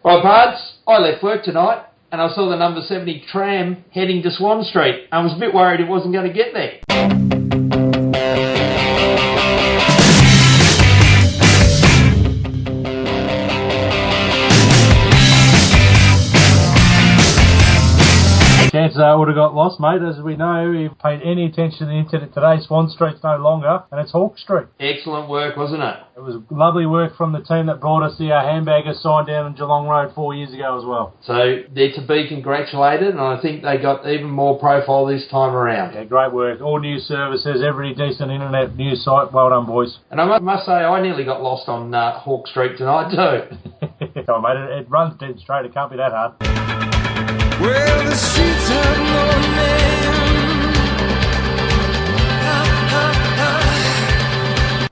Right, Bards, I left work tonight and I saw the number 70 tram heading to Swan Street. I was a bit worried it wasn't going to get there. Chances are it would have got lost, mate. As we know, if you paid any attention to the internet today, Swan Street's no longer, and it's Hawke Street. Excellent work, wasn't it? It was lovely work from the team that brought us the handbagger sign down in Geelong Road 4 years ago as well. So they're to be congratulated, and I think they got even more profile this time around. Yeah, great work. All news services, every decent internet news site. Well done, boys. And I must say, I nearly got lost on Hawke Street tonight too. Come on, mate, it runs dead straight. It can't be that hard. Well, the streets have no name.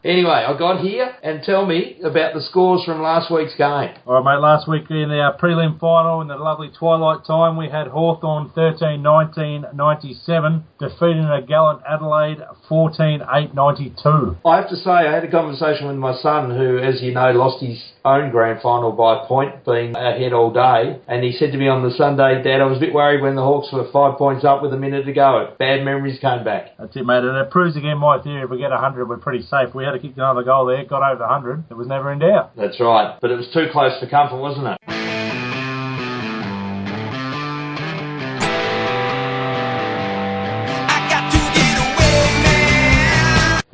Anyway, I got here and tell me about the scores from last week's game. All right, mate, last week in our prelim final in the lovely twilight time, we had Hawthorn 13-19-97, defeating a gallant Adelaide 14-8-92. I have to say, I had a conversation with my son who, as you know, lost his own grand final by a point, being ahead all day, and he said to me on the Sunday, Dad, I was a bit worried when the Hawks were 5 points up with a minute to go. Bad memories came back. That's it, mate, and it proves again my theory, if we get 100, we're pretty safe. We had to kick another goal there, got over the 100, it was never in doubt. That's right, but it was too close for comfort, wasn't it?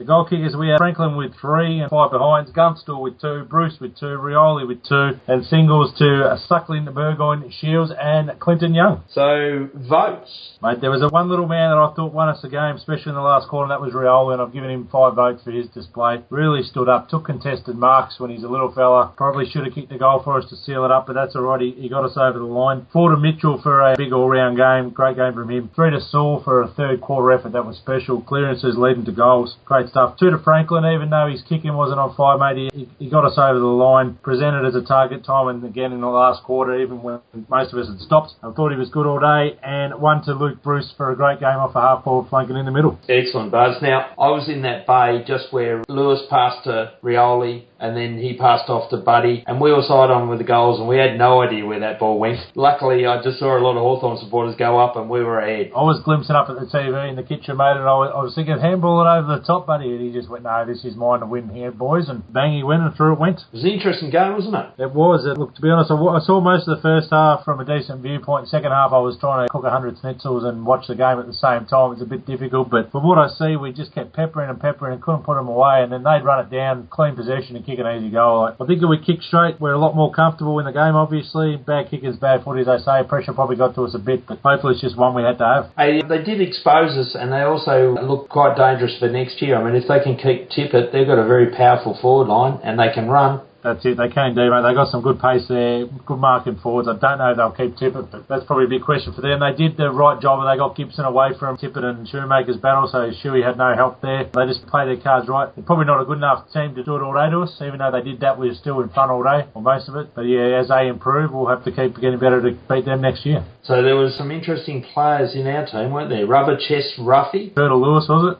Goal kickers, we had Franklin with 3 and 5 behinds, Gunstall with 2, Bruce with 2, Rioli with 2, and singles to Suckling, Burgoyne, Shields and Clinton Young. So, votes. Mate, there was one little man that I thought won us the game, especially in the last quarter, and that was Rioli, and I've given him 5 votes for his display. Really stood up, took contested marks when he's a little fella. Probably should have kicked the goal for us to seal it up, but that's alright, he got us over the line. 4 to Mitchell for a big all-round game, great game from him. 3 to Saul for a third quarter effort, that was special. Clearances leading to goals, great stuff. 2 to Franklin, even though his kicking wasn't on fire, mate, he got us over the line, presented as a target time and again in the last quarter, even when most of us had stopped. I thought he was good all day. And 1 to Luke Bruce for a great game off a half-forward flanking in the middle. Excellent, Buzz. Now, I was in that bay just where Lewis passed to Rioli and then he passed off to Buddy, and we were side on with the goals, and we had no idea where that ball went. Luckily, I just saw a lot of Hawthorn supporters go up, and we were ahead. I was glimpsing up at the TV in the kitchen, mate, and I was thinking, handball it over the top, Buddy, and he just went, no, this is mine to win here, boys, and bang, he went, and through it went. It was an interesting game, wasn't it? It was. Look, to be honest, I saw most of the first half from a decent viewpoint. Second half, I was trying to cook 100 schnitzels and watch the game at the same time. It's a bit difficult, but from what I see, we just kept peppering and couldn't put them away, and then they'd run it down, clean possession, and kick an easy goal. I think if we kick straight, we're a lot more comfortable in the game, obviously. Bad kickers, bad footy, as they say. Pressure probably got to us a bit, but hopefully it's just one we had to have. Hey, they did expose us, and they also look quite dangerous for next year. I mean, if they can keep Tippett, they've got a very powerful forward line, and they can run. That's it, they can do, mate. They got some good pace there, good marking forwards. I don't know if they'll keep Tippett, but that's probably a big question for them. They did the right job and they got Gibson away from Tippett and Shoemaker's battle, so Shuey had no help there. They just played their cards right. They're probably not a good enough team to do it all day to us. Even though they did that, we were still in front all day, or most of it. But yeah, as they improve, we'll have to keep getting better to beat them next year. So there was some interesting players in our team, weren't there? Rubber Chest Ruffy. Turtle Lewis, was it?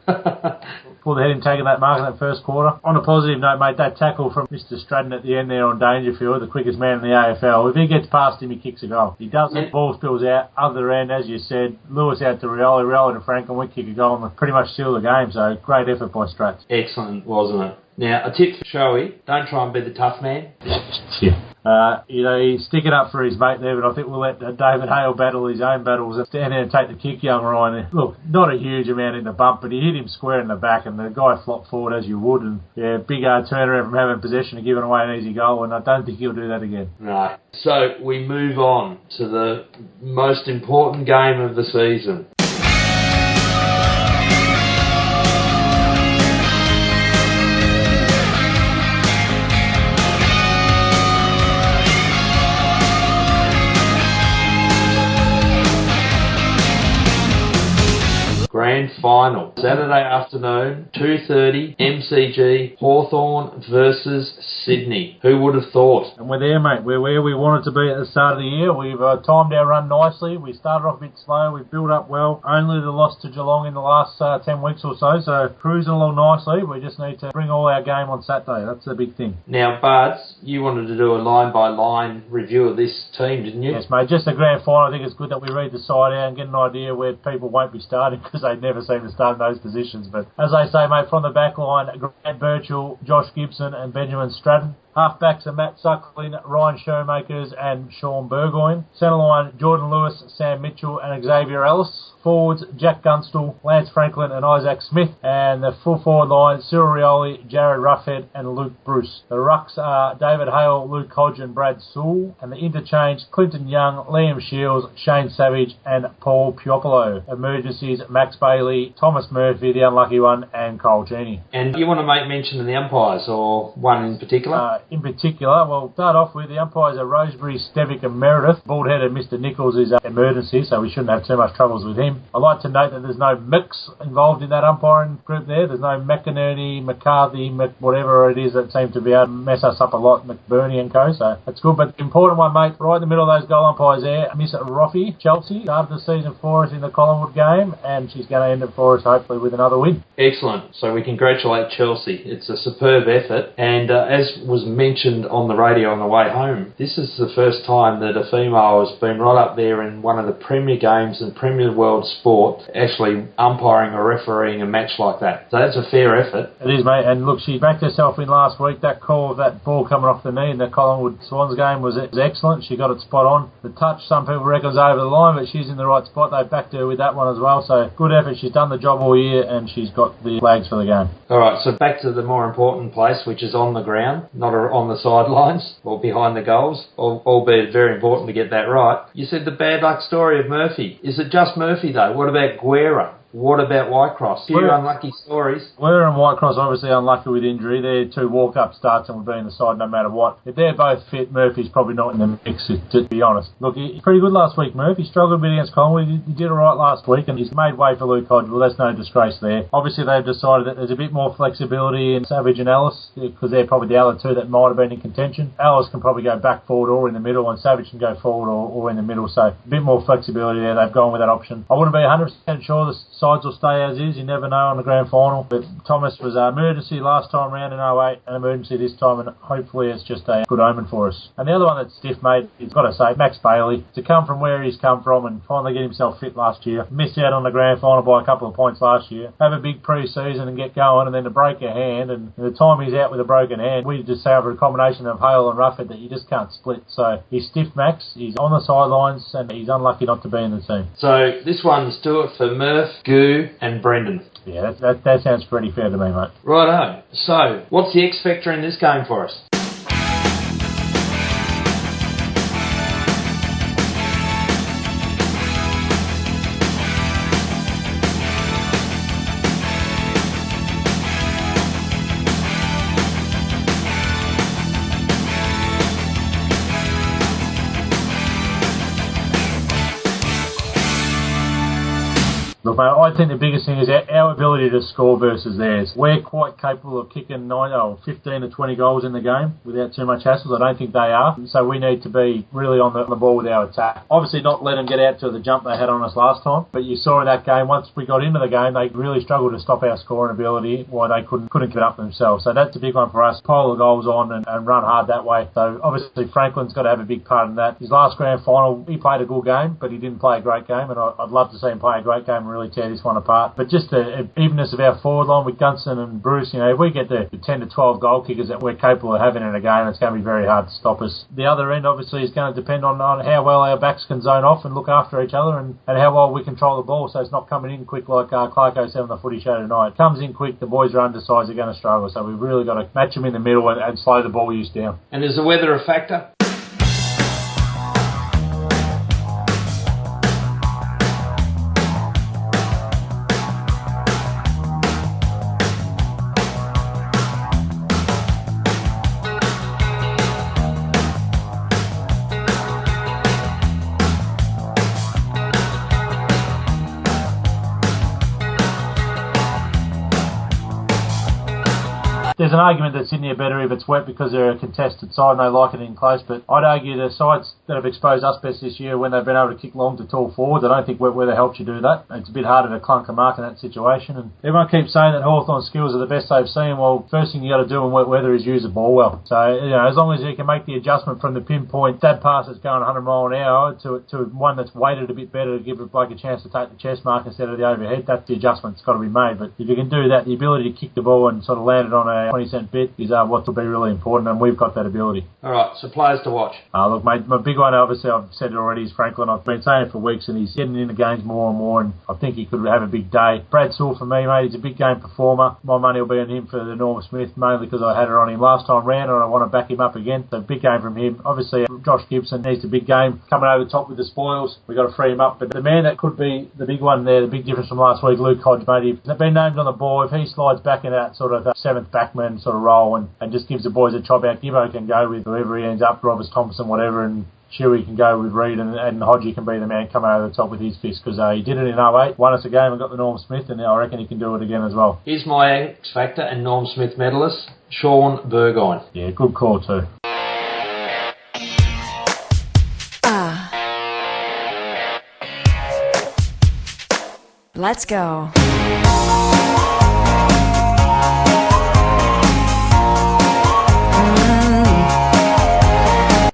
Pulled ahead him taking that mark in that first quarter. On a positive note, mate, that tackle from Mr. Stratton at the end there on Dangerfield, the quickest man in the AFL, if he gets past him, he kicks a goal. He doesn't, ball spills out. Other end, as you said, Lewis out to Rioli to Franklin, we kick a goal and pretty much seal the game, so great effort by Stratton. Excellent, wasn't it? Now, a tip for Shoey, don't try and be the tough man. Yeah. He's sticking up for his mate there, but I think we'll let David Hale battle his own battles and stand there and take the kick, young Ryan. Look, not a huge amount in the bump, but he hit him square in the back, and the guy flopped forward as you would, and yeah, big turnaround from having possession and giving away an easy goal, and I don't think he'll do that again. Right. So we move on to the most important game of the season. grand final. Saturday afternoon, 2:30, MCG, Hawthorn versus Sydney. Who would have thought? And we're there, mate. We're where we wanted to be at the start of the year. We've timed our run nicely. We started off a bit slow. We've built up well. Only the loss to Geelong in the last 10 weeks or so. So cruising along nicely. We just need to bring all our game on Saturday. That's the big thing. Now, Bards, you wanted to do a line-by-line review of this team, didn't you? Yes, mate. Just a grand final. I think it's good that we read the side out and get an idea where people won't be starting because they never seem to start in those positions. But as I say, mate, from the back line, Grant Birchall, Josh Gibson and Benjamin Stratton. Halfbacks are Matt Suckling, Ryan Showmakers and Sean Burgoyne. Centre line, Jordan Lewis, Sam Mitchell and Xavier Ellis. Forwards, Jack Dunstall, Lance Franklin and Isaac Smith. And the full forward line, Cyril Rioli, Jared Ruffhead and Luke Bruce. The rucks are David Hale, Luke Hodge and Brad Sewell. And the interchange, Clinton Young, Liam Shields, Shane Savage and Paul Piopolo. Emergencies, Max Bailey, Thomas Murphy, the unlucky one, and Cole Cheney. And you want to make mention of the umpires or one in particular? In particular, well, start off with the umpires are Rosebery, Stevick and Meredith. Bald-headed Mr Nichols is an emergency, so we shouldn't have too much troubles with him. I'd like to note that there's no Mix involved in that umpiring group there. There's no McInerney, McCarthy, whatever it is that seem to be able to mess us up a lot, McBurney and co, so that's good. But the important one, mate, right in the middle of those goal umpires there, Miss Roffey, Chelsea, started the season for us in the Collingwood game, and she's going to end it for us hopefully with another win. Excellent. So we congratulate Chelsea. It's a superb effort, and as was mentioned on the radio on the way home, this is the first time that a female has been right up there in one of the premier games and premier world sport actually umpiring or refereeing a match like that. So that's a fair effort. It is, mate, and look, she backed herself in last week. That call of that ball coming off the knee in the Collingwood Swans game was excellent. She got it spot on. The touch, some people reckon, is over the line, but she's in the right spot. They backed her with that one as well, so good effort. She's done the job all year and she's got the flags for the game. Alright, so back to the more important place, which is on the ground, not on the sidelines or behind the goals, albeit very important to get that right. You said the bad luck story of Murphy. Is it just Murphy though? What about Guerra? What about Whitecross? Few unlucky stories. Weir and Whitecross obviously unlucky with injury. They're two walk-up starts and would be in the side no matter what. If they're both fit, Murphy's probably not in the mix, to be honest. Look, he's pretty good last week, Murphy. Struggled a bit against Collingwood. He did alright last week and he's made way for Luke Hodge. Well, that's no disgrace there. Obviously, they've decided that there's a bit more flexibility in Savage and Ellis because they're probably the other two that might have been in contention. Ellis can probably go back forward or in the middle and Savage can go forward or in the middle. So a bit more flexibility there. They've gone with that option. I wouldn't be 100% sure the sides will stay as is. You never know on the grand final. But Thomas was an emergency last time round in 08, an emergency this time, and hopefully it's just a good omen for us. And the other one that's stiff, mate, is got to say, Max Bailey. To come from where he's come from and finally get himself fit last year, missed out on the grand final by a couple of points last year, have a big pre-season and get going, and then to break a hand, and the time he's out with a broken hand, we just have a combination of Hale and Ruffhead that you just can't split. So he's stiff, Max. He's on the sidelines, and he's unlucky not to be in the team. So this one's do it for Murph, Goo and Brendan. Yeah, that sounds pretty fair to me, mate. Righto. So, what's the X factor in this game for us? Look, mate, I think the biggest thing is our ability to score versus theirs. We're quite capable of kicking 15 to 20 goals in the game without too much hassles. I don't think they are. So we need to be really on the ball with our attack. Obviously not let them get out to the jump they had on us last time. But you saw in that game, once we got into the game, they really struggled to stop our scoring ability while they couldn't get up themselves. So that's a big one for us. Pile the goals on and run hard that way. So obviously Franklin's got to have a big part in that. His last grand final, he played a good game, but he didn't play a great game. And I'd love to see him play a great game and really tear this one apart. But just the evenness of our forward line with Gunson and Bruce, if we get the 10 to 12 goal kickers that we're capable of having in a game, it's going to be very hard to stop us. The other end obviously is going to depend on how well our backs can zone off and look after each other and how well we control the ball so it's not coming in quick like Clarko said on the footy show tonight. It comes in quick, the boys are undersized, they're going to struggle, so we've really got to match them in the middle and slow the ball use down. And is the weather a factor? there's an argument that Sydney are better if it's wet because they're a contested side and they like it in close, but I'd argue the sides that have exposed us best this year when they've been able to kick long to tall forwards, I don't think wet weather helps you do that. It's a bit harder to clunk a mark in that situation, and everyone keeps saying that Hawthorn's skills are the best they've seen. Well, first thing you got to do in wet weather is use the ball well. So, as long as you can make the adjustment from the pinpoint stab pass that's going 100 mile an hour to one that's weighted a bit better to give a bloke a chance to take the chest mark instead of the overhead, that's the adjustment that's got to be made. But if you can do that, the ability to kick the ball and sort of land it on a 20-cent bit is what will be really important, and we've got that ability. All right, so players to watch. Look, mate, my big one, obviously, I've said it already, is Franklin. I've been saying it for weeks, and he's getting into games more and more, and I think he could have a big day. Brad Sewell, for me, mate, he's a big game performer. My money will be on him for the Norm Smith, mainly because I had it on him last time round, and I want to back him up again. So big game from him. Obviously, Josh Gibson needs a big game coming over the top with the spoils. We've got to free him up. But the man that could be the big one there, the big difference from last week, Luke Hodge, mate, he's been named on the ball. If he slides back in that sort of seventh backman sort of role and just gives the boys a chop out, Gibbo can go with whoever he ends up, Roberts, Thompson, whatever, and Shuey can go with Reed, and Hodgie can be the man coming over the top with his fist, because he did it in 08, won us a game and got the Norm Smith, and I reckon he can do it again as well. Here's my X Factor and Norm Smith medalist, Sean Burgoyne. Yeah, good call too. Let's go.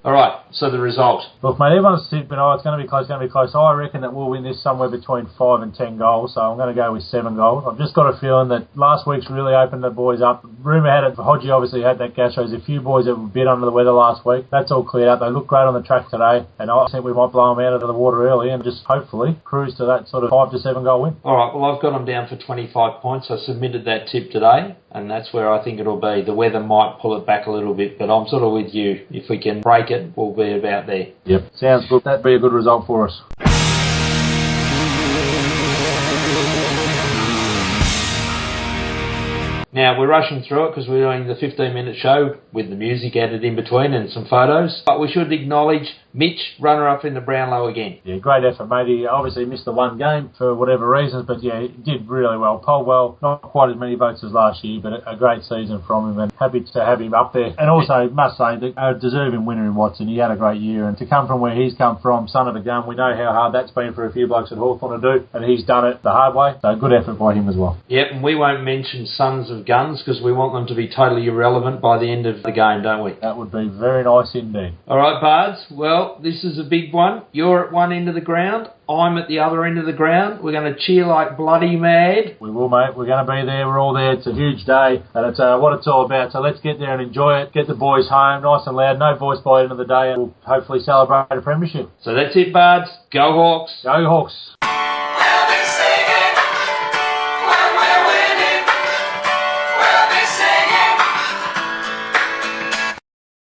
All right, so the result. Look, mate, everyone's tipping, it's going to be close. I reckon that we'll win this somewhere between 5 and 10 goals, so I'm going to go with 7 goals. I've just got a feeling that last week's really opened the boys up. Rumour had it, Hodgie obviously had that gastro. There's a few boys that were a bit under the weather last week. That's all cleared up. They look great on the track today, and I think we might blow them out of the water early and just hopefully cruise to that sort of 5 to 7 goal win. All right, well, I've got them down for 25 points. I submitted that tip today, and that's where I think it'll be. The weather might pull it back a little bit, but I'm sort of with you. If we can break it, we'll be about there. Yep, sounds good. That'd be a good result for us. Now, we're rushing through it because we're doing the 15-minute show with the music added in between and some photos. But we should acknowledge Mitch, runner-up in the Brownlow again. Yeah, great effort, mate. He obviously missed the one game for whatever reasons, but yeah, he did really well. Polled well, not quite as many votes as last year, but a great season from him, and happy to have him up there. And also, must say, a deserving winner in Watson. He had a great year, and to come from where he's come from, son of a gun, we know how hard that's been for a few blokes at Hawthorn to do, and he's done it the hard way. So good effort by him as well. Yep, and we won't mention sons of guns because we want them to be totally irrelevant by the end of the game, don't we? That would be very nice indeed. All right, Bards. Well, this is a big one. You're at one end of the ground. I'm at the other end of the ground. We're going to cheer like bloody mad. We will, mate. We're going to be there. We're all there. It's a huge day, and it's what it's all about. So let's get there and enjoy it. Get the boys home, nice and loud. No voice by the end of the day, and we'll hopefully celebrate a premiership. So that's it, Bards. Go Hawks. Go Hawks.